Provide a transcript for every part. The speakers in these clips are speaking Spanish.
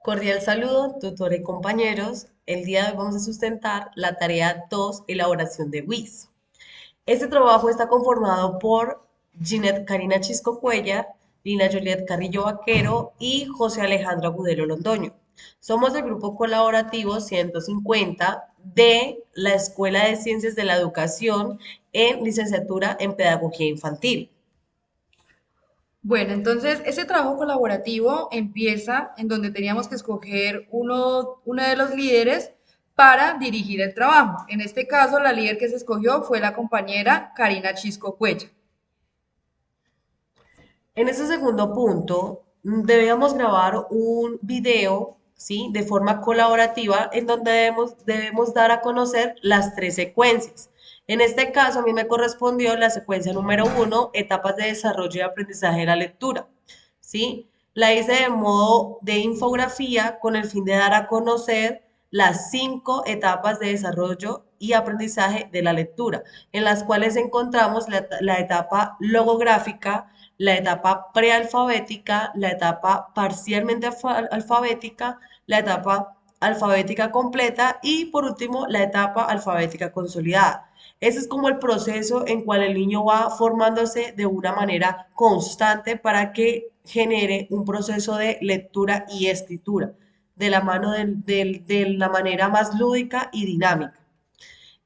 Cordial saludo, tutor y compañeros. El día de hoy vamos a sustentar la tarea 2, elaboración de WIS. Este trabajo está conformado por Ginette Karina Chisco Cuellar, Lina Juliet Carrillo Vaquero y José Alejandro Agudelo Londoño. Somos del grupo colaborativo 150 de la Escuela de Ciencias de la Educación en licenciatura en Pedagogía Infantil. Bueno, entonces ese trabajo colaborativo empieza en donde teníamos que escoger uno de los líderes para dirigir el trabajo. En este caso, la líder que se escogió fue la compañera Karina Chisco Cuella. En ese segundo punto, debemos grabar un video, ¿sí? De forma colaborativa en donde debemos dar a conocer las tres secuencias. En este caso, a mí me correspondió la secuencia número uno, etapas de desarrollo y aprendizaje de la lectura, ¿sí? La hice de modo de infografía con el fin de dar a conocer las 5 etapas de desarrollo y aprendizaje de la lectura, en las cuales encontramos la etapa logográfica, la etapa prealfabética, la etapa parcialmente alfabética, la etapa alfabética completa y por último la etapa alfabética consolidada. Ese es como el proceso en cual el niño va formándose de una manera constante para que genere un proceso de lectura y escritura de la mano de la manera más lúdica y dinámica.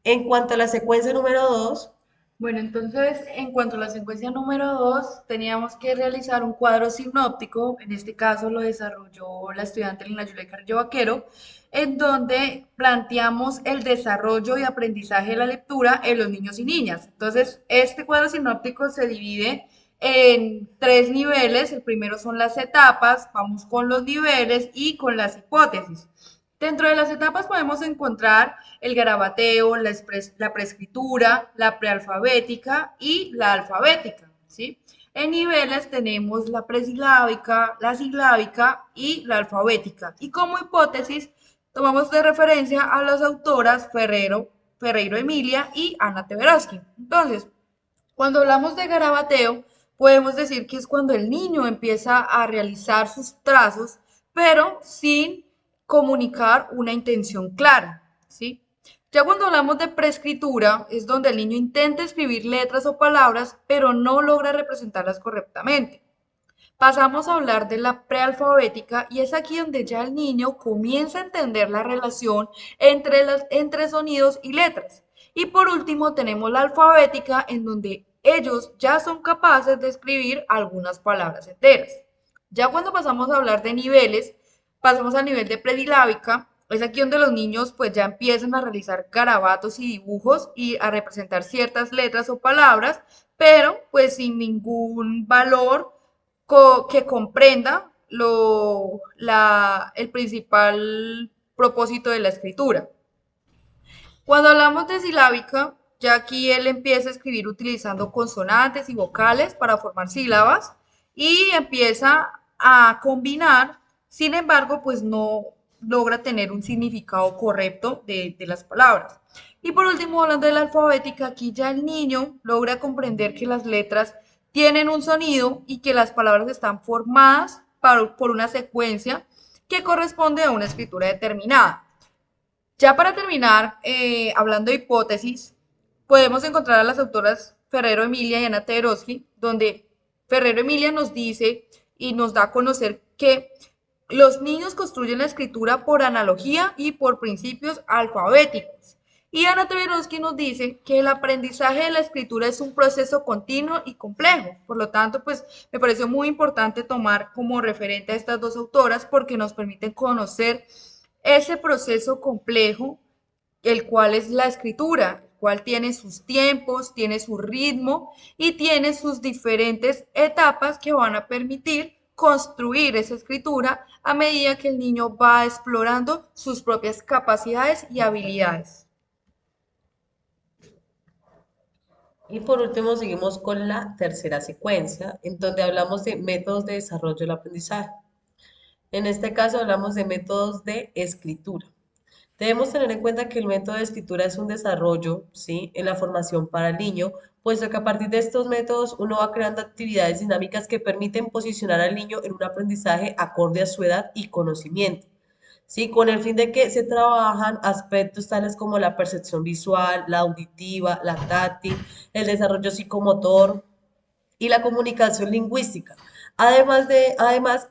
En cuanto a la secuencia número 2, Bueno, entonces, en cuanto a la secuencia número 2, teníamos que realizar un cuadro sinóptico, en este caso lo desarrolló la estudiante Lina Julia Carrillo Vaquero, en donde planteamos el desarrollo y aprendizaje de la lectura en los niños y niñas. Entonces, este cuadro sinóptico se divide en 3 niveles. El primero son las etapas, vamos con los niveles y con las hipótesis. Dentro de las etapas podemos encontrar el garabateo, la preescritura, la prealfabética y la alfabética, ¿sí? En niveles tenemos la presilábica, la silábica y la alfabética. Y como hipótesis, tomamos de referencia a las autoras Ferreiro Emilia y Ana Teberovsky. Entonces, cuando hablamos de garabateo, podemos decir que es cuando el niño empieza a realizar sus trazos, pero sin comunicar una intención clara, ¿sí? Ya cuando hablamos de preescritura, es donde el niño intenta escribir letras o palabras, pero no logra representarlas correctamente. Pasamos a hablar de la prealfabética y es aquí donde ya el niño comienza a entender la relación entre sonidos y letras. Y por último tenemos la alfabética en donde ellos ya son capaces de escribir algunas palabras enteras. Ya cuando pasamos a hablar de niveles, pasamos al nivel de predilábica. Es aquí donde los niños pues ya empiezan a realizar garabatos y dibujos y a representar ciertas letras o palabras, pero pues sin ningún valor que comprenda el principal propósito de la escritura. Cuando hablamos de silábica, ya aquí él empieza a escribir utilizando consonantes y vocales para formar sílabas y empieza a combinar, sin embargo, pues no logra tener un significado correcto de las palabras. Y por último, hablando de la alfabética, aquí ya el niño logra comprender que las letras tienen un sonido y que las palabras están formadas por una secuencia que corresponde a una escritura determinada. Ya para terminar, hablando de hipótesis, podemos encontrar a las autoras Ferrero Emilia y Ana Teberovsky, donde Ferrero Emilia nos dice y nos da a conocer que los niños construyen la escritura por analogía y por principios alfabéticos. Y Ana Teberovsky nos dice que el aprendizaje de la escritura es un proceso continuo y complejo. Por lo tanto, pues me pareció muy importante tomar como referente a estas dos autoras porque nos permiten conocer ese proceso complejo, el cual es la escritura, el cual tiene sus tiempos, tiene su ritmo y tiene sus diferentes etapas que van a permitir construir esa escritura a medida que el niño va explorando sus propias capacidades y habilidades. y por último, seguimos con la tercera secuencia, en donde hablamos de métodos de desarrollo del aprendizaje. En este caso, hablamos de métodos de escritura. Debemos tener en cuenta que el método de escritura es un desarrollo, ¿sí? En la formación para el niño, puesto que a partir de estos métodos uno va creando actividades dinámicas que permiten posicionar al niño en un aprendizaje acorde a su edad y conocimiento. ¿sí? Con el fin de que se trabajan aspectos tales como la percepción visual, la auditiva, la táctil, el desarrollo psicomotor y la comunicación lingüística. Además,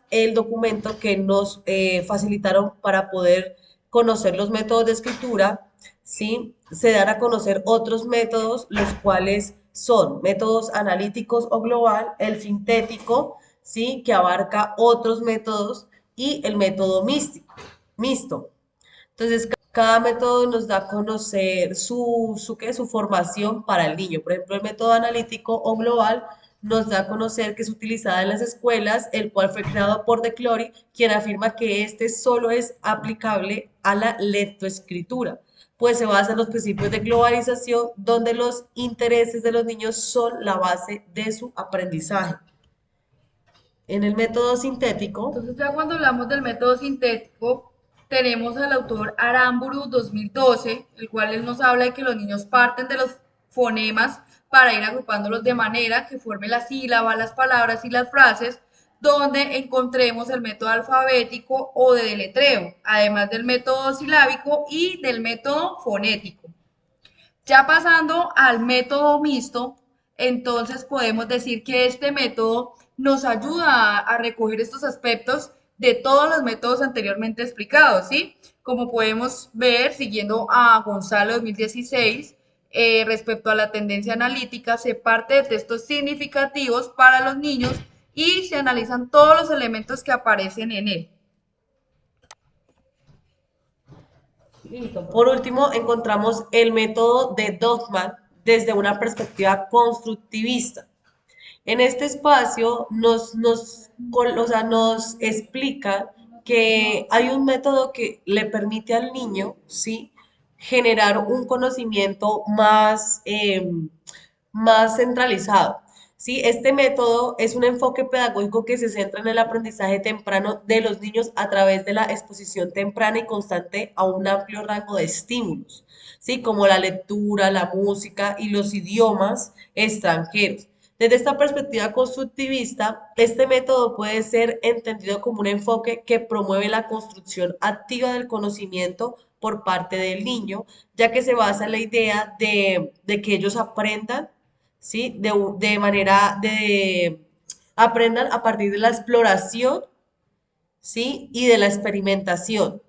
el documento que nos facilitaron para poder conocer los métodos de escritura, ¿sí? Se dan a conocer otros métodos, los cuales son métodos analíticos o global, el sintético, ¿sí? Que abarca otros métodos y el método mixto. Entonces, cada método nos da a conocer su formación para el niño. Por ejemplo, el método analítico o global nos da a conocer que es utilizada en las escuelas, el cual fue creado por De Clory, quien afirma que este solo es aplicable a la lectoescritura, pues se basa en los principios de globalización, donde los intereses de los niños son la base de su aprendizaje. En el método sintético, Entonces ya cuando hablamos del método sintético, tenemos al autor Aramburu 2012, el cual él nos habla de que los niños parten de los fonemas para ir agrupándolos de manera que forme la sílaba, las palabras y las frases, donde encontremos el método alfabético o de deletreo, además del método silábico y del método fonético. Ya pasando al método mixto, entonces podemos decir que este método nos ayuda a recoger estos aspectos de todos los métodos anteriormente explicados, ¿sí? Como podemos ver, siguiendo a Gonzalo 2016, respecto a la tendencia analítica, se parte de textos significativos para los niños y se analizan todos los elementos que aparecen en él. listo. Por último, encontramos el método de Dogman desde una perspectiva constructivista. En este espacio o sea, nos explica que hay un método que le permite al niño, ¿sí? Generar un conocimiento más centralizado. ¿Sí? Este método es un enfoque pedagógico que se centra en el aprendizaje temprano de los niños a través de la exposición temprana y constante a un amplio rango de estímulos, ¿sí? Como la lectura, la música y los idiomas extranjeros. Desde esta perspectiva constructivista, este método puede ser entendido como un enfoque que promueve la construcción activa del conocimiento por parte del niño, ya que se basa en la idea de que ellos aprendan, ¿sí? De manera de aprendan a partir de la exploración, ¿sí? Y de la experimentación.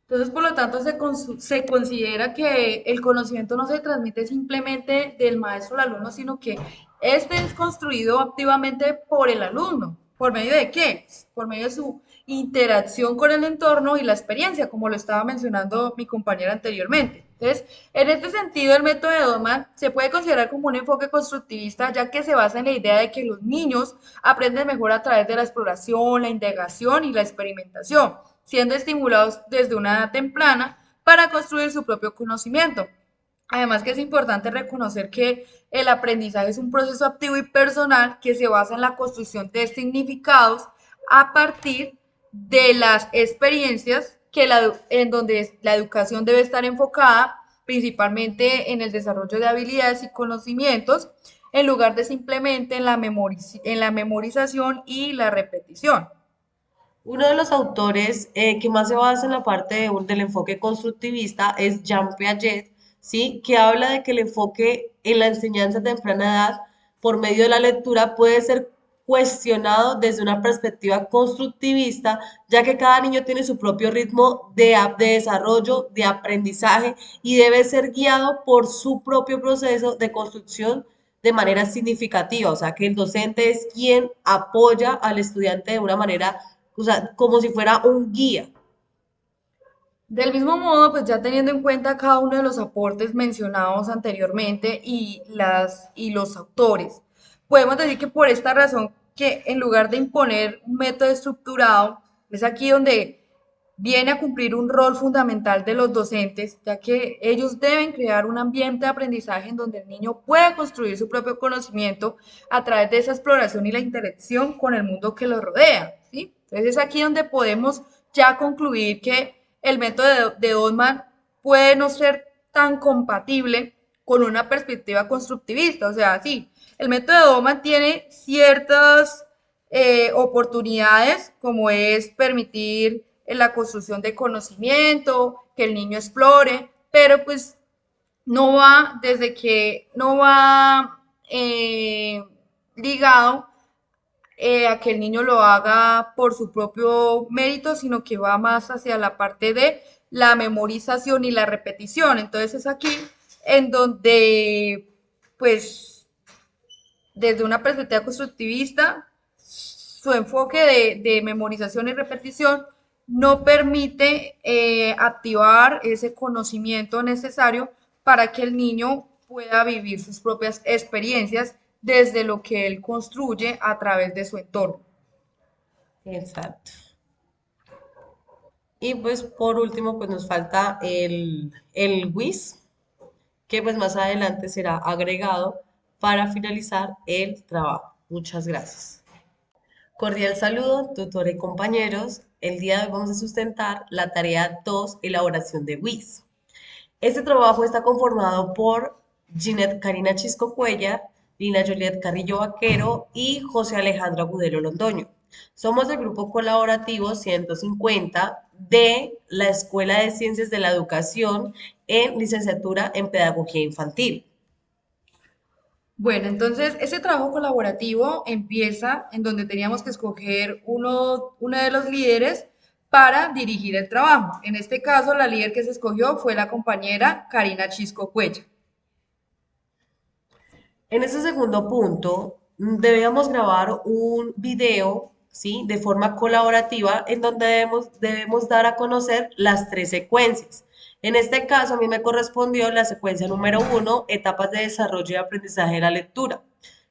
Entonces, por lo tanto, se considera que el conocimiento no se transmite simplemente del maestro al alumno, sino que este es construido activamente por el alumno. ¿Por medio de qué? Por medio de su interacción con el entorno y la experiencia, como lo estaba mencionando mi compañera anteriormente. Entonces, en este sentido, el método de Doman se puede considerar como un enfoque constructivista, ya que se basa en la idea de que los niños aprenden mejor a través de la exploración, la indagación y la experimentación, siendo estimulados desde una edad temprana para construir su propio conocimiento. Además que es importante reconocer que el aprendizaje es un proceso activo y personal que se basa en la construcción de significados a partir de las experiencias en donde la educación debe estar enfocada principalmente en el desarrollo de habilidades y conocimientos en lugar de simplemente en la memorización y la repetición. Uno de los autores que más se basa en la parte del enfoque constructivista es Jean Piaget, ¿sí? Que habla de que el enfoque en la enseñanza a temprana edad por medio de la lectura puede ser cuestionado desde una perspectiva constructivista, ya que cada niño tiene su propio ritmo de desarrollo, de aprendizaje y debe ser guiado por su propio proceso de construcción de manera significativa, o sea que el docente es quien apoya al estudiante de una manera, o sea, como si fuera un guía. Del mismo modo, pues ya teniendo en cuenta cada uno de los aportes mencionados anteriormente y los autores, podemos decir que por esta razón que en lugar de imponer un método estructurado, es aquí donde viene a cumplir un rol fundamental de los docentes, ya que ellos deben crear un ambiente de aprendizaje en donde el niño pueda construir su propio conocimiento a través de esa exploración y la interacción con el mundo que lo rodea, ¿sí? Entonces es aquí donde podemos ya concluir que el método de Goldman puede no ser tan compatible con una perspectiva constructivista. O sea, sí, el método de Goldman tiene ciertas oportunidades, como es permitir en la construcción de conocimiento, que el niño explore, pero pues no va desde que no va ligado a que el niño lo haga por su propio mérito, sino que va más hacia la parte de la memorización y la repetición. Entonces es aquí en donde, pues, desde una perspectiva constructivista, su enfoque de memorización y repetición no permite activar ese conocimiento necesario para que el niño pueda vivir sus propias experiencias desde lo que él construye a través de su entorno. Exacto. Y pues por último, pues nos falta el WIS, que pues más adelante será agregado para finalizar el trabajo. Muchas gracias. Cordial saludo, tutor y compañeros. El día de hoy vamos a sustentar la tarea 2, elaboración de WIS. Este trabajo está conformado por Ginette Karina Chisco Cuellar, Lina Juliet Carrillo Vaquero y José Alejandro Agudelo Londoño. Somos del grupo colaborativo 150 de la Escuela de Ciencias de la Educación en licenciatura en Pedagogía Infantil. Bueno, entonces ese trabajo colaborativo empieza en donde teníamos que escoger uno de los líderes para dirigir el trabajo. En este caso, la líder que se escogió fue la compañera Karina Chisco Cuella. En este segundo punto, debemos grabar un video, ¿sí? De forma colaborativa en donde debemos dar a conocer las tres secuencias. En este caso, a mí me correspondió la secuencia número uno, etapas de desarrollo y aprendizaje de la lectura,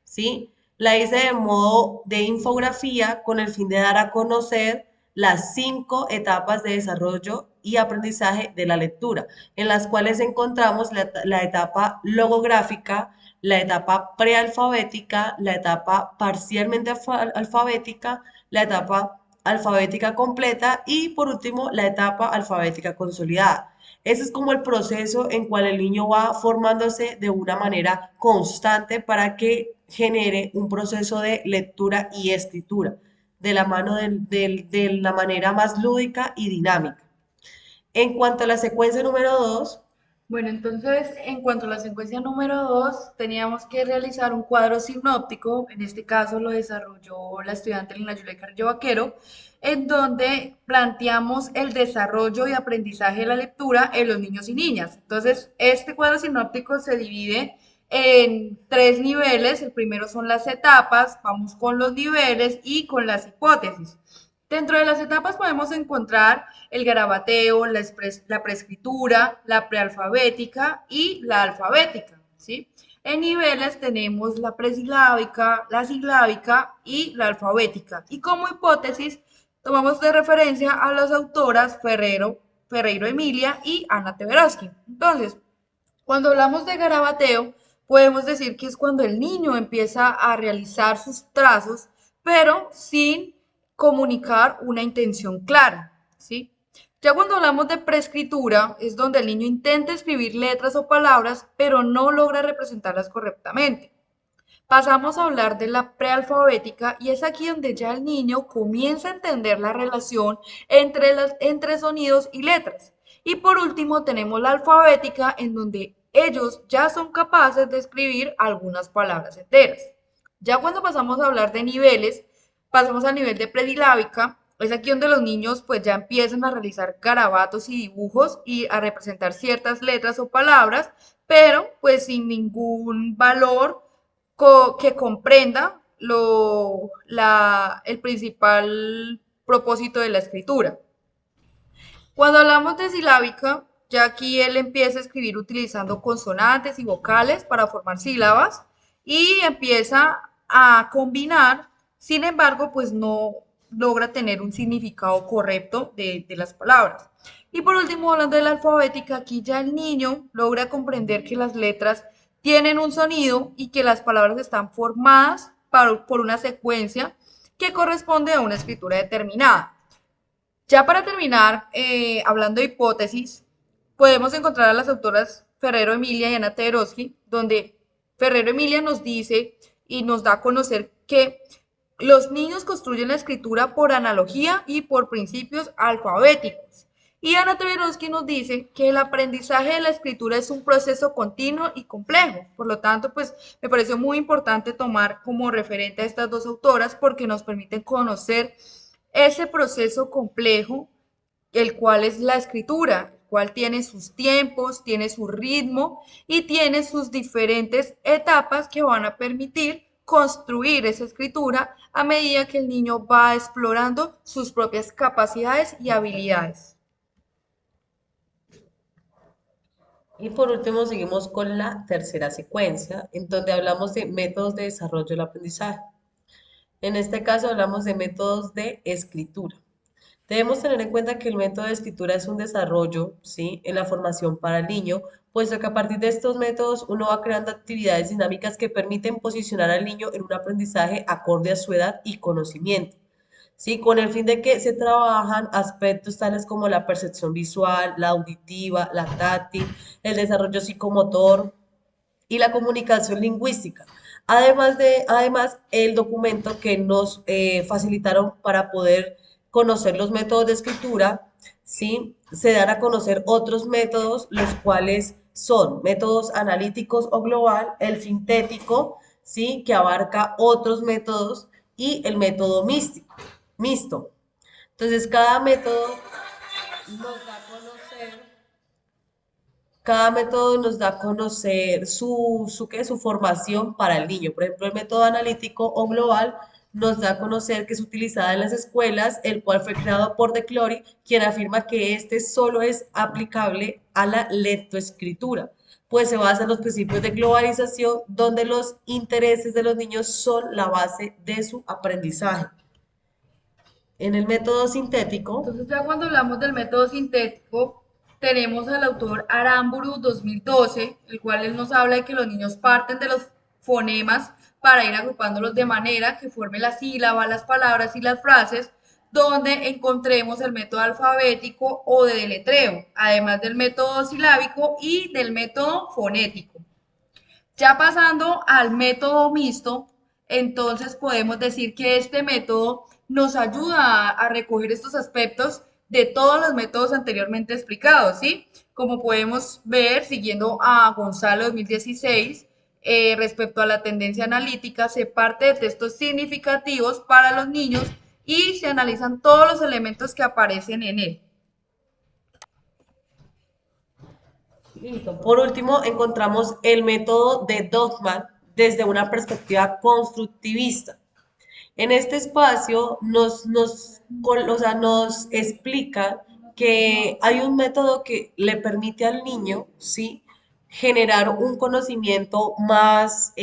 ¿sí? La hice de modo de infografía con el fin de dar a conocer las 5 etapas de desarrollo y aprendizaje de la lectura, en las cuales encontramos la etapa logográfica, la etapa prealfabética, la etapa parcialmente alfabética, la etapa alfabética completa y por último la etapa alfabética consolidada. Ese es como el proceso en cual el niño va formándose de una manera constante para que genere un proceso de lectura y escritura de la mano de la manera más lúdica y dinámica. En cuanto a la secuencia número 2, Bueno, entonces, en cuanto a la secuencia número 2, teníamos que realizar un cuadro sinóptico, en este caso lo desarrolló la estudiante Lina Julia Carrillo Vaquero, en donde planteamos el desarrollo y aprendizaje de la lectura en los niños y niñas. Entonces, este cuadro sinóptico se divide en 3 niveles. El primero son las etapas, vamos con los niveles y con las hipótesis. Dentro de las etapas podemos encontrar el garabateo, la preescritura, la prealfabética y la alfabética, ¿sí? En niveles tenemos la presilábica, la silábica y la alfabética. Y como hipótesis, tomamos de referencia a las autoras Ferreiro Emilia y Ana Teberovsky. Entonces, cuando hablamos de garabateo, podemos decir que es cuando el niño empieza a realizar sus trazos, pero sin comunicar una intención clara, ¿sí? Ya cuando hablamos de preescritura, es donde el niño intenta escribir letras o palabras, pero no logra representarlas correctamente. Pasamos a hablar de la prealfabética y es aquí donde ya el niño comienza a entender la relación entre sonidos y letras. Y por último tenemos la alfabética en donde ellos ya son capaces de escribir algunas palabras enteras. Ya cuando pasamos a hablar de niveles, pasamos al nivel de predilábica. Es aquí donde los niños pues ya empiezan a realizar garabatos y dibujos y a representar ciertas letras o palabras, pero pues sin ningún valor que comprenda el principal propósito de la escritura. Cuando hablamos de silábica, ya aquí él empieza a escribir utilizando consonantes y vocales para formar sílabas y empieza a combinar, sin embargo, pues no logra tener un significado correcto de las palabras. Y por último, hablando de la alfabética, aquí ya el niño logra comprender que las letras tienen un sonido y que las palabras están formadas por una secuencia que corresponde a una escritura determinada. Ya para terminar, hablando de hipótesis, podemos encontrar a las autoras Ferrero Emilia y Ana Teberovsky, donde Ferrero Emilia nos dice y nos da a conocer que Los niños construyen la escritura por analogía y por principios alfabéticos. Y Ana Trevirovsky nos dice que el aprendizaje de la escritura es un proceso continuo y complejo. Por lo tanto, pues me pareció muy importante tomar como referente a estas dos autoras porque nos permiten conocer ese proceso complejo, el cual es la escritura, el cual tiene sus tiempos, tiene su ritmo y tiene sus diferentes etapas que van a permitir construir esa escritura a medida que el niño va explorando sus propias capacidades y habilidades. Y por último, seguimos con la tercera secuencia, en donde hablamos de métodos de desarrollo del aprendizaje. En este caso hablamos de métodos de escritura. Debemos tener en cuenta que el método de escritura es un desarrollo, ¿sí?, en la formación para el niño, puesto que a partir de estos métodos uno va creando actividades dinámicas que permiten posicionar al niño en un aprendizaje acorde a su edad y conocimiento, ¿sí? Con el fin de que se trabajan aspectos tales como la percepción visual, la auditiva, la táctil, el desarrollo psicomotor y la comunicación lingüística. Además, el documento que nos facilitaron para poder conocer los métodos de escritura, ¿sí? Se dan a conocer otros métodos, los cuales son métodos analíticos o global, el sintético, ¿sí?, que abarca otros métodos, y el método mixto. Entonces, nos da a conocer cada método nos da a conocer su formación para el niño. Por ejemplo, el método analítico o global nos da a conocer que es utilizada en las escuelas, el cual fue creado por De Clory, quien afirma que este solo es aplicable a la lectoescritura, pues se basa en los principios de globalización, donde los intereses de los niños son la base de su aprendizaje. En el método sintético, Entonces ya cuando hablamos del método sintético, tenemos al autor Aramburu 2012, el cual él nos habla de que los niños parten de los fonemas para ir agrupándolos de manera que forme la sílaba, las palabras y las frases, donde encontremos el método alfabético o de deletreo, además del método silábico y del método fonético. Ya pasando al método mixto, entonces podemos decir que este método nos ayuda a recoger estos aspectos de todos los métodos anteriormente explicados, ¿sí? Como podemos ver, siguiendo a Gonzalo 2016, respecto a la tendencia analítica, se parte de textos significativos para los niños y se analizan todos los elementos que aparecen en él. listo. Por último, encontramos el método de Dogman desde una perspectiva constructivista. En este espacio o sea, nos explica que hay un método que le permite al niño, ¿sí?, generar un conocimiento más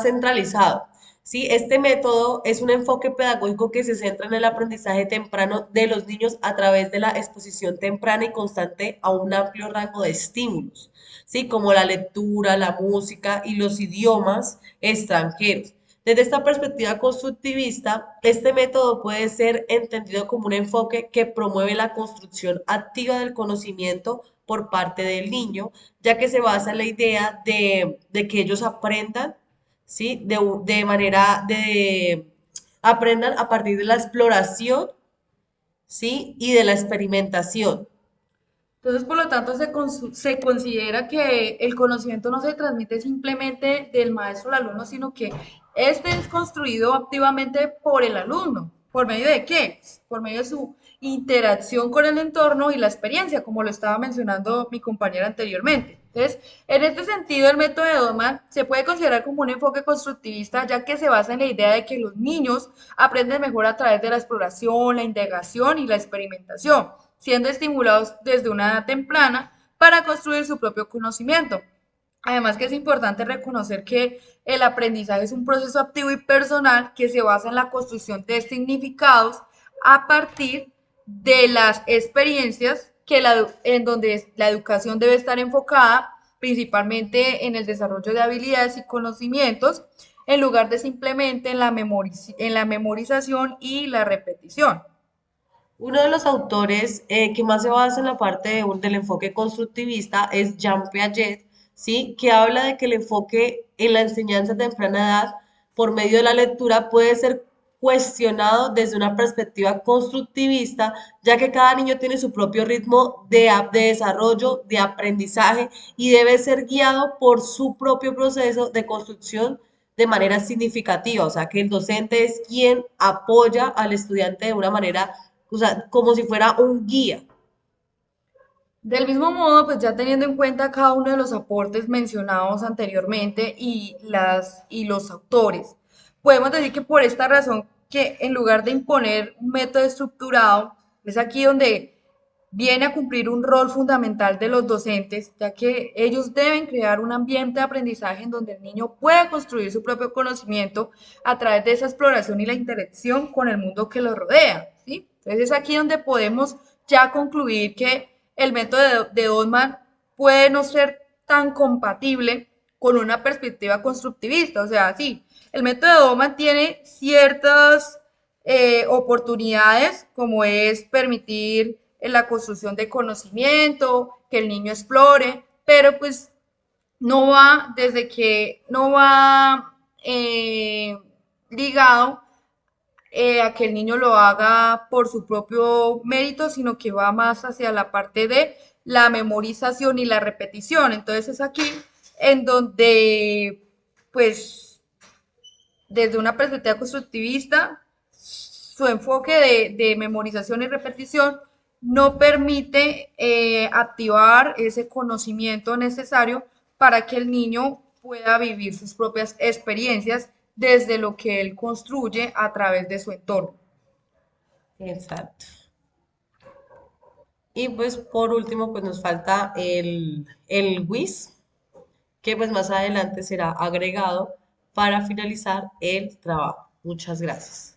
centralizado. ¿Sí? Este método es un enfoque pedagógico que se centra en el aprendizaje temprano de los niños a través de la exposición temprana y constante a un amplio rango de estímulos, ¿sí?, como la lectura, la música y los idiomas extranjeros. Desde esta perspectiva constructivista, este método puede ser entendido como un enfoque que promueve la construcción activa del conocimiento por parte del niño, ya que se basa en la idea de que ellos aprendan, ¿sí?, de manera de aprendan a partir de la exploración, ¿sí?, y de la experimentación. Entonces, por lo tanto, se considera que el conocimiento no se transmite simplemente del maestro al alumno, sino que este es construido activamente por el alumno. ¿Por medio de qué? Por medio de su interacción con el entorno y la experiencia, como lo estaba mencionando mi compañera anteriormente. Entonces, en este sentido, el método de Doman se puede considerar como un enfoque constructivista, ya que se basa en la idea de que los niños aprenden mejor a través de la exploración, la indagación y la experimentación, siendo estimulados desde una edad temprana para construir su propio conocimiento. Además que es importante reconocer que el aprendizaje es un proceso activo y personal que se basa en la construcción de significados a partir de las experiencias en donde la educación debe estar enfocada principalmente en el desarrollo de habilidades y conocimientos, en lugar de simplemente en la memorización y la repetición. Uno de los autores que más se basa en la parte del enfoque constructivista es Jean Piaget, ¿sí?, que habla de que el enfoque en la enseñanza a temprana edad por medio de la lectura puede ser cuestionado desde una perspectiva constructivista, ya que cada niño tiene su propio ritmo de desarrollo, de aprendizaje y debe ser guiado por su propio proceso de construcción de manera significativa. O sea, que el docente es quien apoya al estudiante de una manera, o sea, como si fuera un guía. Del mismo modo, pues ya teniendo en cuenta cada uno de los aportes mencionados anteriormente y los autores, podemos decir que por esta razón que en lugar de imponer un método estructurado, es aquí donde viene a cumplir un rol fundamental de los docentes, ya que ellos deben crear un ambiente de aprendizaje en donde el niño pueda construir su propio conocimiento a través de esa exploración y la interacción con el mundo que lo rodea, ¿sí? Entonces es aquí donde podemos ya concluir que el método de Goldman puede no ser tan compatible con una perspectiva constructivista. O sea, sí, el método de Goldman tiene ciertas oportunidades, como es permitir la construcción de conocimiento, que el niño explore, pero pues no va desde que no va ligado a que el niño lo haga por su propio mérito, sino que va más hacia la parte de la memorización y la repetición. Entonces es aquí en donde, pues, desde una perspectiva constructivista, su enfoque de memorización y repetición no permite activar ese conocimiento necesario para que el niño pueda vivir sus propias experiencias desde lo que él construye a través de su entorno. Exacto. Y pues por último, pues nos falta el WIS, que pues más adelante será agregado para finalizar el trabajo. Muchas gracias.